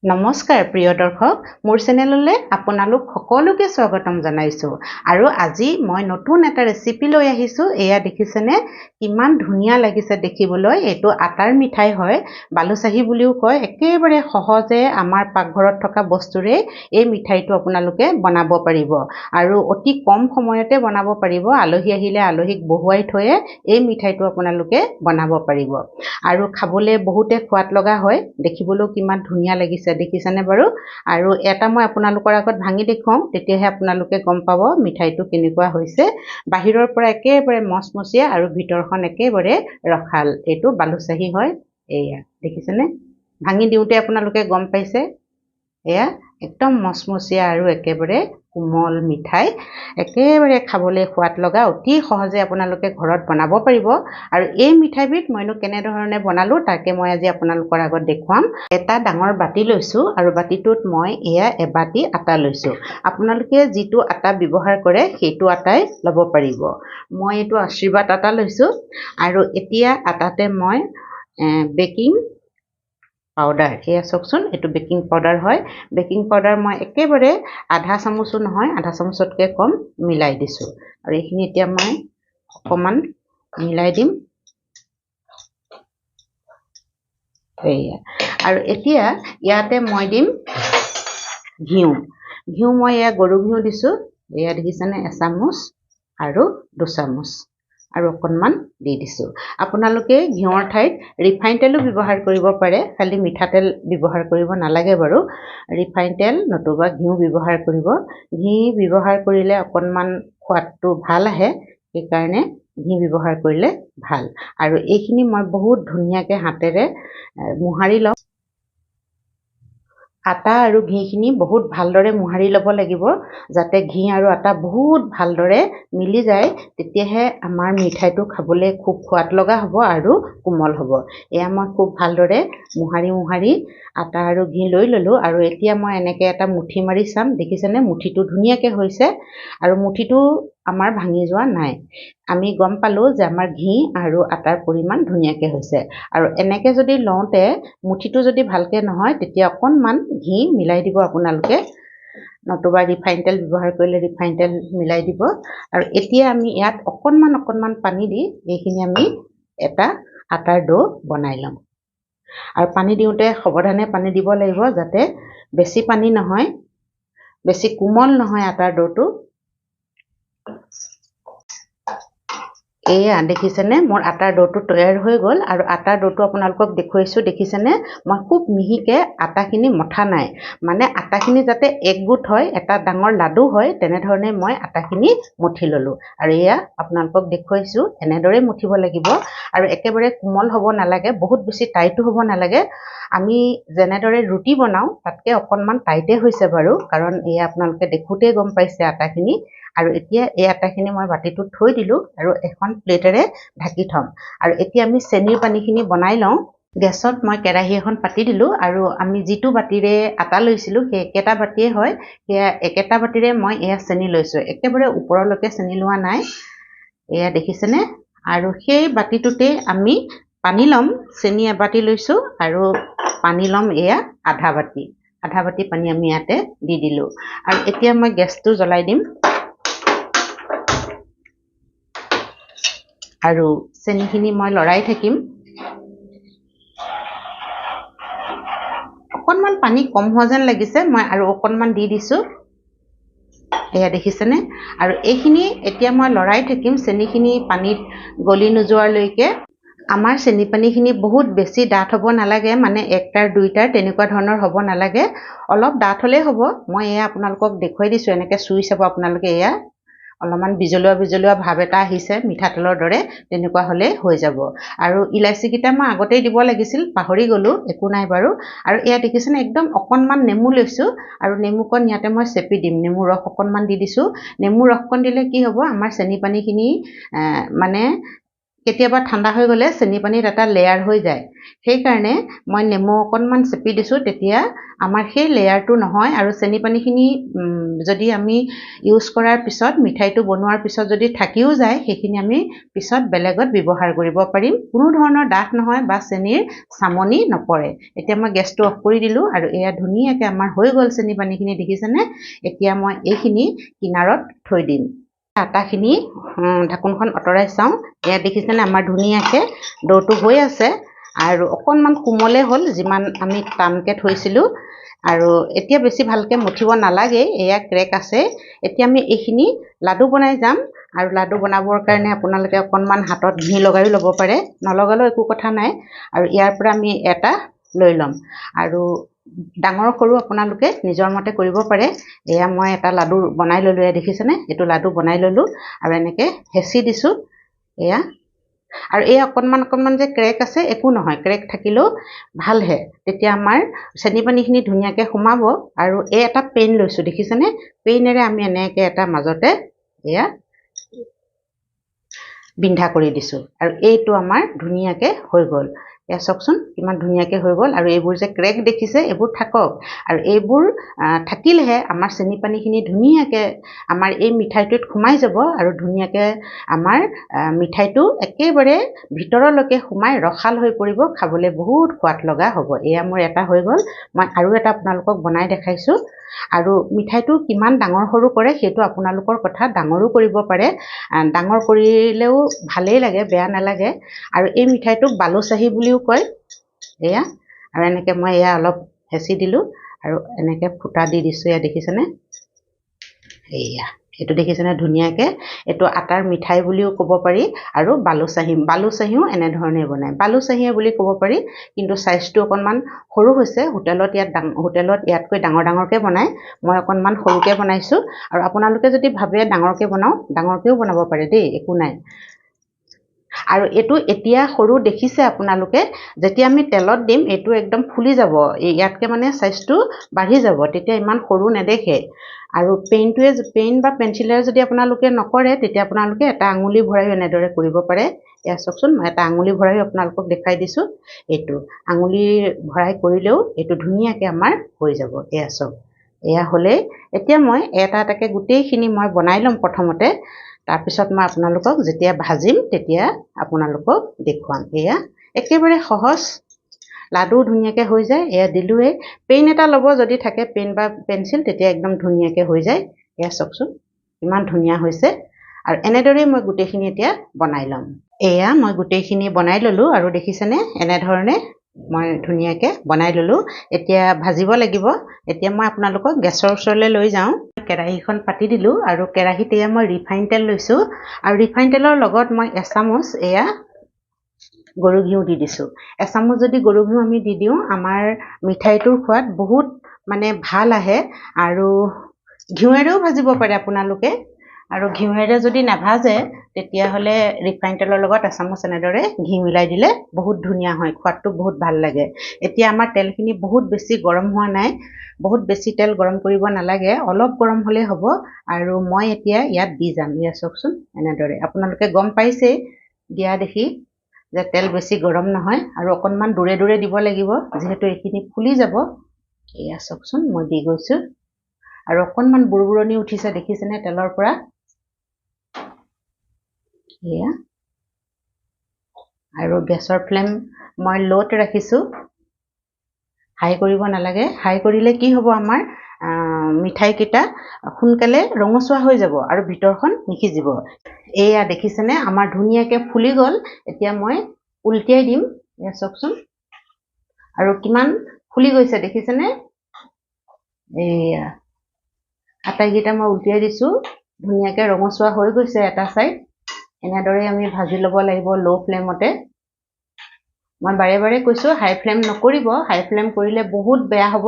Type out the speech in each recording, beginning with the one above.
নমস্কাৰ প্ৰিয় দৰ্শক, মোৰ চেনেললৈ আপোনালোক সকলোকে স্বাগতম জনাইছোঁ। আৰু আজি মই নতুন এটা ৰেচিপি লৈ আহিছোঁ। এয়া দেখিছেনে, কিমান ধুনীয়া লাগিছে দেখিবলৈ। এইটো আটাৰ মিঠাই হয়, বালুচাহী বুলিও কয়। একেবাৰে সহজে আমাৰ পাকঘৰত থকা বস্তুৰে এই মিঠাইটো আপোনালোকে বনাব পাৰিব আৰু অতি কম সময়তে বনাব পাৰিব। আলহী আহিলে আলহীক বহুৱাই থৈয়ে এই মিঠাইটো আপোনালোকে বনাব পাৰিব আৰু খাবলৈ বহুতে সোৱাদ লগা হয়। দেখিবলৈও কিমান ধুনীয়া লাগিছে দেখিছেনে বাৰু। আৰু এটা মই আপোনালোকৰ আগত ভাঙি দেখুৱাওঁ, তেতিয়াহে আপোনালোকে গম পাব মিঠাইটো কেনেকুৱা হৈছে। বাহিৰৰ পৰা একেবাৰে মচমচীয়া আৰু ভিতৰখন একেবাৰে ৰসাল। এইটো বালুচাহী হয়। এয়া দেখিছেনে, ভাঙি দিওঁতে আপোনালোকে গম পাইছে। এয়া একদম মচমচীয়া আৰু একেবাৰে কোমল মিঠাই, একেবাৰে খাবলৈ সোৱাদ লগা। অতি সহজে আপোনালোকে ঘৰত বনাব পাৰিব। আৰু এই মিঠাইবিধ মইনো কেনেধৰণে বনালোঁ তাকে মই আজি আপোনালোকৰ আগত দেখুৱাম। এটা ডাঙৰ বাতি লৈছোঁ আৰু বাতিটোত মই এয়া এবাতি আটা লৈছোঁ। আপোনালোকে যিটো আটা ব্যৱহাৰ কৰে সেইটো আটাই ল'ব পাৰিব। মই এইটো আশীৰ্বাদ আটা লৈছোঁ। আৰু এতিয়া আটাতে মই বেকিং পাউডাৰ, এয়া চাওকচোন, এইটো বেকিং পাউডাৰ হয়। বেকিং পাউডাৰ মই একেবাৰে আধা চামুচো নহয়, আধা চামুচতকৈ কম মিলাই দিছোঁ। আৰু এইখিনি এতিয়া মই অকণমান মিলাই দিম। এয়া, আৰু এতিয়া ইয়াতে মই দিম ঘিউ। ঘিউ মই এয়া গৰু ঘিউ দিছোঁ। এয়া দেখিছেনে, এচামুচ আৰু দুচামুচ আৰু অকণমান দি দিছোঁ। আপোনালোকে ঘিউৰ ঠাইত ৰিফাইন তেলো ব্যৱহাৰ কৰিব পাৰে, খালি মিঠাতেল ব্যৱহাৰ কৰিব নালাগে বাৰু। ৰিফাইন তেল নতুবা ঘিউ ব্যৱহাৰ কৰিব। ঘি ব্যৱহাৰ কৰিলে অকণমান সোৱাদটো ভাল আহে, সেইকাৰণে ঘি ব্যৱহাৰ কৰিলে ভাল। আৰু এইখিনি মই বহুত ধুনীয়াকৈ হাতেৰে মোহাৰি লওঁ। আটা আৰু ঘিখিনি বহুত ভালদৰে মোহাৰি ল'ব লাগিব, যাতে ঘি আৰু আটা বহুত ভালদৰে মিলি যায়। তেতিয়াহে আমাৰ মিঠাইটো খাবলৈ খুব সোৱাদ লগা হ'ব আৰু কোমল হ'ব। এয়া মই খুব ভালদৰে মোহাৰি আটা আৰু ঘি লৈ ল'লোঁ। আৰু এতিয়া মই এনেকৈ এটা মুঠি মাৰি চাম। দেখিছেনে, মুঠিটো ধুনীয়াকৈ হৈছে আৰু মুঠিটো আমাৰ ভাঙি যোৱা নাই। আমি গম পালোঁ যে আমাৰ ঘি আৰু আটাৰ পৰিমাণ ধুনীয়াকৈ হৈছে। আৰু এনেকৈ যদি লওঁতে মুঠিটো যদি ভালকৈ নহয়, তেতিয়া অকণমান ঘি মিলাই দিব আপোনালোকে, নতুবা ৰিফাইন তেল ব্যৱহাৰ কৰিলে ৰিফাইন তেল মিলাই দিব। আৰু এতিয়া আমি ইয়াত অকণমান পানী দি এইখিনি আমি এটা আটাৰ ডো বনাই ল'ম। আৰু পানী দিওঁতে সাৱধানে পানী দিব লাগিব, যাতে বেছি পানী নহয়, বেছি কোমল নহয় আটাৰ ডোটো। এয়া দেখিছেনে, মোৰ আটাৰ ডোটো তৈয়াৰ হৈ গ'ল। আৰু আটাৰ ডোটো আপোনালোকক দেখুৱাইছোঁ। দেখিছেনে, মই খুব মিহিকৈ আটাখিনি মঠা নাই, মানে আটাখিনি যাতে একগোট হয়, এটা ডাঙৰ লাডু হয়, তেনেধৰণে মই আটাখিনি মঠি ল'লোঁ। আৰু এয়া আপোনালোকক দেখুৱাইছোঁ, এনেদৰে মঠিব লাগিব। আৰু একেবাৰে কোমল হ'ব নালাগে, বহুত বেছি টাইটো হ'ব নালাগে। আমি যেনেদৰে ৰুটি বনাওঁ তাতকৈ অকণমান টাইটে হৈছে বাৰু, কাৰণ এয়া আপোনালোকে দেখোঁতেই গম পাইছে আটাখিনি। আৰু এতিয়া এই আটাখিনি মই বাতিটোত থৈ দিলোঁ আৰু এখন প্লেটেৰে ঢাকি থ'ম। আৰু এতিয়া আমি চেনিৰ পানীখিনি বনাই লওঁ। গেছত মই কেৰাহী এখন পাতি দিলোঁ। আৰু আমি যিটো বাতিৰে আটা লৈছিলোঁ সেই একেটা বাতিয়ে হয়, সেয়া একেটা বাতিৰে মই এয়া চেনি লৈছোঁ। একেবাৰে ওপৰলৈকে চেনি লোৱা নাই, এয়া দেখিছেনে। আৰু সেই বাতিটোতে আমি পানী ল'ম। চেনি এবাতি লৈছোঁ আৰু পানী ল'ম এয়া আধা বাতি পানী আমি ইয়াতে দি দিলোঁ। আৰু এতিয়া মই গেছটো জ্বলাই দিম আৰু চেনিখিনি মই লৰাই থাকিম। অকণমান পানী কম হোৱা যেন লাগিছে, মই আৰু অকণমান দি দিছোঁ। এয়া দেখিছেনে। আৰু এইখিনি এতিয়া মই লৰাই থাকিম, চেনিখিনি পানীত গলি নোযোৱালৈকে। আমাৰ চেনি পানীখিনি বহুত বেছি ডাঠ হ'ব নালাগে, মানে 1 টাৰ 2 টাৰ তেনেকুৱা ধৰণৰ হ'ব নালাগে, অলপ ডাঠ হ'লেই হ'ব। মই এয়া আপোনালোকক দেখুৱাই দিছোঁ, এনেকৈ চুই চাব আপোনালোকে। এয়া অলপমান বিজলুৱা ভাৱ এটা আহিছে, মিঠাতেলৰ দৰে, তেনেকুৱা হ'লে হৈ যাব। আৰু ইলাচিকেইটা মই আগতেই দিব লাগিছিল, পাহৰি গ'লোঁ, একো নাই বাৰু। আৰু এয়া দেখিছেনে, একদম অকণমান নেমু লৈছোঁ আৰু নেমুকণ ইয়াতে মই চেপি দিম। নেমু ৰস অকণমান দি দিছোঁ। নেমু ৰসকণ দিলে কি হ'ব, আমাৰ চেনি পানীখিনি মানে কেতিয়াবা ঠাণ্ডা হৈ গ'লে চেনি পানীত এটা লেয়াৰ হৈ যায়, সেইকাৰণে মই নেমু অকণমান চেপি দিছোঁ। তেতিয়া আমাৰ সেই লেয়াৰটো নহয় আৰু চেনি পানীখিনি যদি আমি ইউজ কৰাৰ পিছত মিঠাইটো বনোৱাৰ পিছত যদি থাকিও যায় সেইখিনি আমি পিছত বেলেগত ব্যৱহাৰ কৰিব পাৰিম কোনো ধৰণৰ ডাঠ নহয় বা চেনিৰ চামনি নপৰে এতিয়া মই গেছটো অফ কৰি দিলোঁ আৰু এয়া ধুনীয়াকৈ আমাৰ হৈ গ'ল চেনি পানীখিনি দেখিছেনে এতিয়া মই এইখিনি কিনাৰত থৈ দিম আটাখিনি ঢাকোনখন আঁতৰাই চাওঁ এয়া দেখিছেনে আমাৰ ধুনীয়াকৈ ডোটো হৈ আছে আৰু অকণমান কোমলে হ'ল যিমান আমি টানকৈ থৈছিলোঁ আৰু এতিয়া বেছি ভালকৈ মঠিব নালাগে এয়া ক্ৰেক আছে এতিয়া আমি এইখিনি লাডু বনাই যাম আৰু লাডু বনাবৰ কাৰণে আপোনালোকে অকণমান হাতত ঘি লগাইও ল'ব পাৰে নলগালেও একো কথা নাই আৰু ইয়াৰ পৰা আমি এটা লৈ ল'ম আৰু ডাঙৰ সৰু আপোনালোকে নিজৰ মতে কৰিব পাৰে এয়া মই এটা লাডু বনাই ল'লোঁ এয়া দেখিছেনে এইটো লাডু বনাই ল'লোঁ আৰু এনেকৈ হেঁচি দিছোঁ এয়া আৰু এই অকণমান যে ক্ৰেক আছে একো নহয় ক্ৰেক থাকিলেও ভালহে তেতিয়া আমাৰ চেনি পানীখিনি ধুনীয়াকৈ সোমাব আৰু এই এটা পেইন লৈছোঁ দেখিছেনে পেইনেৰে আমি এনেকৈ এটা মাজতে এয়া বিন্ধা কৰি দিছোঁ আৰু এইটো আমাৰ ধুনীয়াকৈ হৈ গ'ল এয়া চাওকচোন কিমান ধুনীয়াকৈ হৈ গ'ল আৰু এইবোৰ যে ক্ৰেক দেখিছে এইবোৰ থাকক আৰু এইবোৰ থাকিলেহে আমাৰ চেনি পানীখিনি ধুনীয়াকৈ আমাৰ এই মিঠাইটোত সোমাই যাব আৰু ধুনীয়াকৈ আমাৰ মিঠাইটো একেবাৰে ভিতৰলৈকে সোমাই ৰসাল হৈ পৰিব খাবলৈ বহুত সোৱাদ লগা হ'ব এয়া মোৰ এটা হৈ গ'ল মই আৰু এটা আপোনালোকক বনাই দেখাইছোঁ আৰু মিঠাইটো কিমান ডাঙৰ সৰু কৰে সেইটো আপোনালোকৰ কথা ডাঙৰো কৰিব পাৰে ডাঙৰ কৰিলেও ভালেই লাগে বেয়া নালাগে আৰু এই মিঠাইটোক বালুচাহী বুলিও কয় এয়া আৰু এনেকৈ মই এয়া অলপ হেঁচি দিলোঁ আৰু এনেকৈ ফুটা দি দিছোঁ এয়া দেখিছেনে এয়া এইটো দেখিছেনে ধুনীয়াকৈ এইটো আটাৰ মিঠাই বুলিও ক'ব পাৰি আৰু বালুচাহীও এনেধৰণে বনায় বালুচাহীয়ে বুলি ক'ব পাৰি কিন্তু চাইজটো অকণমান সৰু হৈছে হোটেলত ইয়াতকৈ ডাঙৰকৈ বনায় মই অকণমান সৰুকৈ বনাইছোঁ আৰু আপোনালোকে যদি ভাবে ডাঙৰকৈ বনাওঁ ডাঙৰকৈও বনাব পাৰে দেই একো নাই আৰু এইটো এতিয়া সৰু দেখিছে আপোনালোকে যেতিয়া আমি তেলত দিম এইটো একদম ফুলি যাব ইয়াতকৈ মানে চাইজটো বাঢ়ি যাব তেতিয়া ইমান সৰু নেদেখে আৰু পেইন বা পেঞ্চিলেৰে যদি আপোনালোকে নকৰে তেতিয়া আপোনালোকে এটা আঙুলি ভৰাইও এনেদৰে কৰিব পাৰে এয়া চাওকচোন মই এটা আঙুলি ভৰাইও আপোনালোকক দেখাই দিছোঁ এইটো আঙুলি ভৰাই কৰিলেও এইটো ধুনীয়াকৈ আমাৰ হৈ যাব এয়া চাওক এয়া হ'লে এতিয়া মই এটা এটাকৈ গোটেইখিনি মই বনাই ল'ম প্ৰথমতে তাৰপিছত মই আপোনালোকক যেতিয়া ভাজিম তেতিয়া আপোনালোকক দেখুৱাম এয়া একেবাৰে সহজ লাডু ধুনীয়াকৈ হৈ যায় এয়া দিলোঁৱেই পেইন এটা ল'ব যদি থাকে পেইন বা পেঞ্চিল তেতিয়া একদম ধুনীয়াকৈ হৈ যায় এয়া চাওকচোন ইমান ধুনীয়া হৈছে আৰু এনেদৰেই মই গোটেইখিনি এতিয়া বনাই ল'ম এয়া মই গোটেইখিনি বনাই ল'লোঁ আৰু দেখিছেনে এনেধৰণে মই ধুনীয়াকৈ বনাই ল'লোঁ এতিয়া ভাজিব লাগিব এতিয়া মই আপোনালোকক গেছৰ ওচৰলৈ লৈ যাওঁ কেৰাহীখন পাতি দিলোঁ আৰু কেৰাহীত এয়া মই ৰিফাইন তেল লৈছোঁ আৰু ৰিফাইন তেলৰ লগত মই এচামুচ এয়া গৰু ঘিউ দি দিছোঁ এচামুচ যদি গৰু ঘিউ আমি দি দিওঁ আমাৰ মিঠাইটোৰ সোৱাদ বহুত মানে ভাল আহে আৰু ঘিউৰেও ভাজিব পাৰে আপোনালোকে আৰু ঘিউৰে যদি নাভাজে তেতিয়াহ'লে ৰিফাইন তেলৰ লগত এচামুচ এনেদৰে ঘি মিলাই দিলে বহুত ধুনীয়া হয় সোৱাদটো বহুত ভাল লাগে এতিয়া আমাৰ তেলখিনি বহুত বেছি গৰম হোৱা নাই বহুত বেছি তেল গৰম কৰিব নালাগে অলপ গৰম হ'লেই হ'ব আৰু মই এতিয়া ইয়াত দি যাম এয়া চাওকচোন এনেদৰে আপোনালোকে গম পাইছেই দিয়া দেখি যে তেল বেছি গৰম নহয় আৰু অকণমান দূৰে দূৰে দিব লাগিব যিহেতু এইখিনি ফুলি যাব এয়া চাওকচোন মই দি গৈছোঁ আৰু অকণমান বুৰবুৰণি উঠিছে দেখিছেনে তেলৰ পৰা এয়া আৰু গেছৰ ফ্লেম মই ল'ত ৰাখিছোঁ হাই কৰিব নালাগে হাই কৰিলে কি হ'ব আমাৰ মিঠাইকেইটা সোনকালে ৰঙচুৱা হৈ যাব আৰু ভিতৰখন নিসিজিব এয়া দেখিছেনে আমাৰ ধুনীয়াকৈ ফুলি গ'ল এতিয়া মই উলটিয়াই দিম এয়া চাওকচোন আৰু কিমান ফুলি গৈছে দেখিছেনে এয়া আটাইকেইটা মই উলটিয়াই দিছোঁ ধুনীয়াকৈ ৰঙচুৱা হৈ গৈছে এটা চাইড এনেদৰে আমি ভাজি ল'ব লাগিব ল' ফ্লেমতে মই বাৰে বাৰে কৈছোঁ হাই ফ্লেম নকৰিব হাই ফ্লেম কৰিলে বহুত বেয়া হ'ব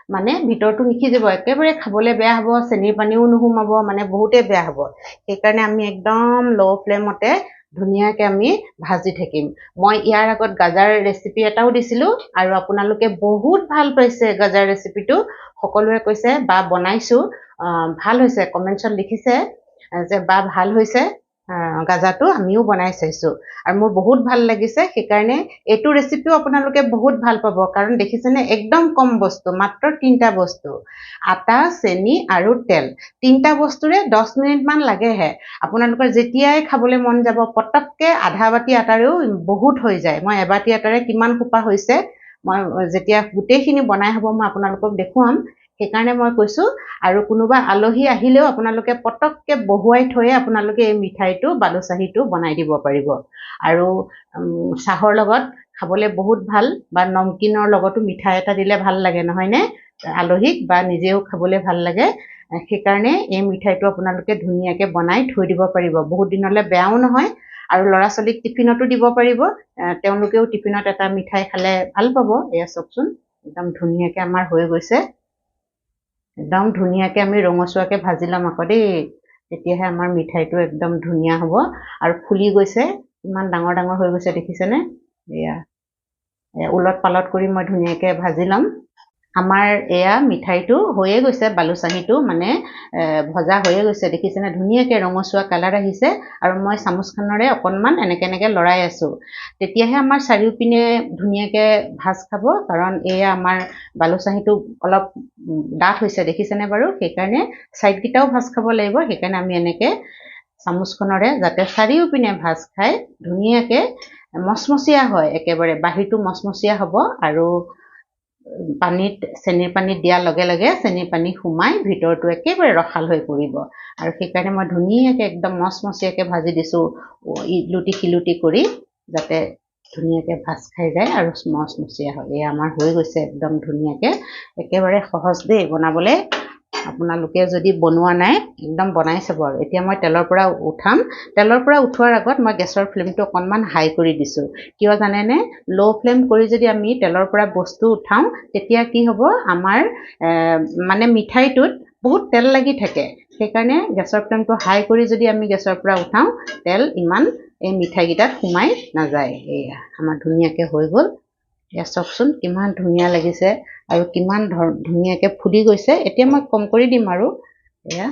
মানে ভিতৰটো নিসিজিব একেবাৰে খাবলৈ বেয়া হ'ব চেনিৰ পানীও নোসোমাব মানে বহুতেই বেয়া হ'ব সেইকাৰণে আমি একদম ল' ফ্লেমতে ধুনীয়াকৈ আমি ভাজি থাকিম মই ইয়াৰ আগত গাজাৰ ৰেচিপি এটাও দিছিলোঁ আৰু আপোনালোকে বহুত ভাল পাইছে গাজাৰ ৰেচিপিটো সকলোৱে কৈছে বা বনাইছোঁ ভাল হৈছে কমেণ্টছত লিখিছে যে বা ভাল হৈছে গাজাটো আমিও বনাই চাইছোঁ আৰু মোৰ বহুত ভাল লাগিছে। সেইকাৰণে এইটো ৰেচিপিও আপোনালোকে বহুত ভাল পাব, কাৰণ দেখিছেনে একদম কম বস্তু, মাত্ৰ 3টা বস্তু, আটা, চেনি আৰু তেল। 3টা বস্তুৰে 10 মিনিটমান লাগেহে। আপোনালোকৰ যেতিয়াই খাবলৈ মন যাব পটককৈ আধা বাতি আটাৰেও বহুত হৈ যায়। মই এবাতি আটাৰে কিমান সোপা হৈছে মই যেতিয়া গোটেইখিনি বনাই হ'ব মই আপোনালোকক দেখুৱাম। সেইকাৰণে মই কৈছোঁ, আৰু কোনোবা আলহী আহিলেও আপোনালোকে পটককৈ বহুৱাই থৈয়ে আপোনালোকে এই মিঠাইটো বালুচাহীটো বনাই দিব পাৰিব। আৰু চাহৰ লগত খাবলৈ বহুত ভাল, বা নমকিনৰ লগতো মিঠাই এটা দিলে ভাল লাগে নহয়নে, আলহীক, বা নিজেও খাবলৈ ভাল লাগে। সেইকাৰণে এই মিঠাইটো আপোনালোকে ধুনীয়াকৈ বনাই থৈ দিব পাৰিব, বহুত দিনলৈ বেয়াও নহয়। আৰু ল'ৰা ছোৱালীক টিফিনতো দিব পাৰিব, তেওঁলোকেও টিফিনত এটা মিঠাই খালে ভাল পাব। এয়া চাওকচোন একদম ধুনীয়াকৈ আমাৰ হৈ গৈছে। একদম ধুনীয়াকৈ আমি ৰঙচুৱাকৈ ভাজি ল'ম আকৌ দেই, তেতিয়াহে আমাৰ মিঠাইটো একদম ধুনীয়া হ'ব। আৰু ফুলি গৈছে, ইমান ডাঙৰ ডাঙৰ হৈ গৈছে দেখিছেনে। এয়া উলট পালট কৰি মই ধুনীয়াকৈ ভাজি ল'ম। আমাৰ এয়া মিঠাইটো হৈয়ে গৈছে, বালুচাহীটো মানে ভজা হৈয়ে গৈছে দেখিছেনে, ধুনীয়াকৈ ৰঙচুৱা কালাৰ আহিছে। আৰু মই চামুচখনেৰে অকণমান এনেকৈ লৰাই আছোঁ, তেতিয়াহে আমাৰ চাৰিওপিনে ধুনীয়াকৈ ভাজ খাব। কাৰণ এয়া আমাৰ বালুচাহীটো অলপ ডাঠ হৈছে দেখিছেনে বাৰু, সেইকাৰণে ছাইডকেইটাও ভাজ খাব লাগিব। সেইকাৰণে আমি এনেকৈ চামুচখনেৰে যাতে চাৰিওপিনে ভাজ খাই ধুনীয়াকৈ মচমচীয়া হয়, একেবাৰে বাহিৰটো মচমচীয়া হ'ব। আৰু চেনিৰ পানীত দিয়াৰ লগে লগে চেনিৰ পানী সোমাই ভিতৰটো একেবাৰে ৰসাল হৈ পৰিব। আৰু সেইকাৰণে মই ধুনীয়াকৈ একদম মচমচীয়াকৈ ভাজি দিছোঁ, ইলুটি শিলুটি কৰি, যাতে ধুনীয়াকৈ ভাজ খাই যায় আৰু মচমচীয়া হয়। এয়া আমাৰ হৈ গৈছে একদম ধুনীয়াকৈ, একেবাৰে সহজ দেই বনাবলৈ। আপোনালোকে যদি বনোৱা নাই একদম বনাই চাব। আৰু এতিয়া মই তেলৰ পৰা উঠাম। তেলৰ পৰা উঠোৱাৰ আগত মই গেছৰ ফ্লেমটো অকণমান হাই কৰি দিছোঁ। কিয় জানেনে, ল' ফ্লেম কৰি যদি আমি তেলৰ পৰা বস্তু উঠাওঁ তেতিয়া কি হ'ব, আমাৰ মানে মিঠাইটোত বহুত তেল লাগি থাকে। সেইকাৰণে গেছৰ ফ্লেমটো হাই কৰি যদি আমি গেছৰ পৰা উঠাওঁ তেল ইমান এই মিঠাইকেইটাত সোমাই নাযায়। এয়া আমাৰ ধুনীয়াকৈ হৈ গ'ল। এয়া চাওকচোন কিমান ধুনীয়া লাগিছে আৰু কিমান ধুনীয়াকৈ ফুলি গৈছে। এতিয়া মই কম কৰি দিম আৰু এয়া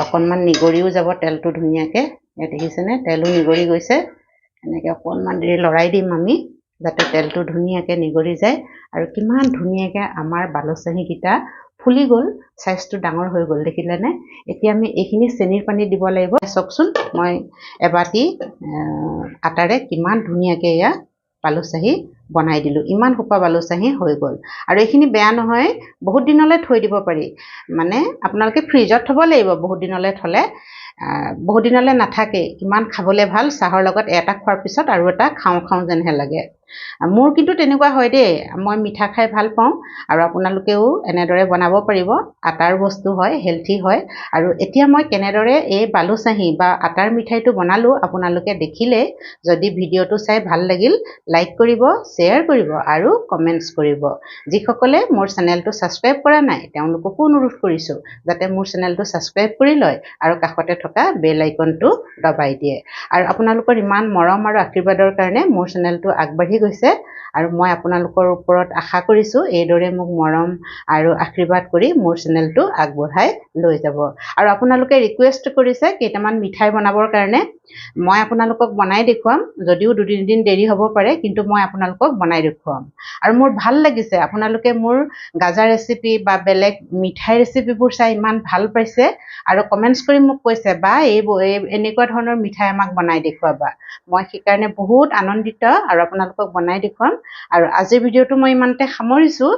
অকণমান নিগৰিও যাব তেলটো ধুনীয়াকৈ। দেখিছেনে তেলো নিগৰি গৈছে। এনেকৈ অকণমান দেৰি লৰাই দিম আমি, যাতে তেলটো ধুনীয়াকৈ নিগৰি যায়। আৰু কিমান ধুনীয়াকৈ আমাৰ বালুচাহীকেইটা ফুলি গ'ল, চাইজটো ডাঙৰ হৈ গ'ল দেখিলেনে। এতিয়া আমি এইখিনি চেনিৰ পানী দিব লাগিব। চাওকচোন মই এবাতি আটাৰে কিমান ধুনীয়াকৈ এয়া বালুচাহী বনাই দিলোঁ। ইমান সোপা বালুচাহী হৈ গ'ল। আৰু এইখিনি বেয়া নহয়, বহুত দিনলৈ থৈ দিব পাৰি। মানে আপোনালোকে ফ্ৰিজত থ'ব লাগিব, বহুত দিনলৈ থ'লে বহুত দিনলৈ নাথাকে। ইমান খাবলৈ ভাল, চাহৰ লগত এটা খোৱাৰ পিছত আৰু এটা খাওঁ খাওঁ যেনহে লাগে। মোৰ কিন্তু তেনেকুৱা হয় দেই, মই মিঠা খাই ভাল পাওঁ। আৰু আপোনালোকেও এনেদৰে বনাব পাৰিব, আটাৰ বস্তু হয়, হেল্থি হয়। আৰু এতিয়া মই কেনেদৰে এই বালুচাহী বা আটাৰ মিঠাইটো বনালোঁ আপোনালোকে দেখিলে। যদি ভিডিঅ'টো চাই ভাল লাগিল লাইক কৰিব, শ্বেয়াৰ কৰিব আৰু কমেণ্টছ কৰিব। যিসকলে মোৰ চেনেলটো ছাবস্ক্ৰাইব কৰা নাই তেওঁলোককো অনুৰোধ কৰিছোঁ যাতে মোৰ চেনেলটো ছাবস্ক্ৰাইব কৰি লয় আৰু কাষতে থকা বেল আইকনটো দবাই দিয়ে। আৰু আপোনালোকৰ ইমান মৰম আৰু আশীৰ্বাদৰ কাৰণে মোৰ চেনেলটো আগবাঢ়ি গৈছে। আৰু মই আপোনালোকৰ ওপৰত আশা কৰিছোঁ এইদৰে মোক মৰম আৰু আশীৰ্বাদ কৰি মোৰ চেনেলটো আগবঢ়াই লৈ যাব। আৰু আপোনালোকে ৰিকুৱেষ্ট কৰিছে কেইটামান মিঠাই বনাবৰ কাৰণে। মই আপোনালোকক বনাই দেখুৱাম, যদিও 2-3 দিন দেৰি হ'ব পাৰে, কিন্তু মই আপোনালোকক বনাই দেখুৱাম। আৰু মোৰ ভাল লাগিছে আপোনালোকে মোৰ গাজা ৰেচিপি বা বেলেগ মিঠাই ৰেচিপিবোৰ চাই ইমান ভাল পাইছে। আৰু কমেণ্টছ কৰি মোক কৈছে, বা এনেকুৱা ধৰণৰ মিঠাই আমাক বনাই দেখুৱাবা। মই সেইকাৰণে বহুত আনন্দিত আৰু আপোনালোকক বনাই দেখুৱাম। আৰু আজিৰ ভিডিঅ'টো মই ইমানতে সামৰিছোঁ।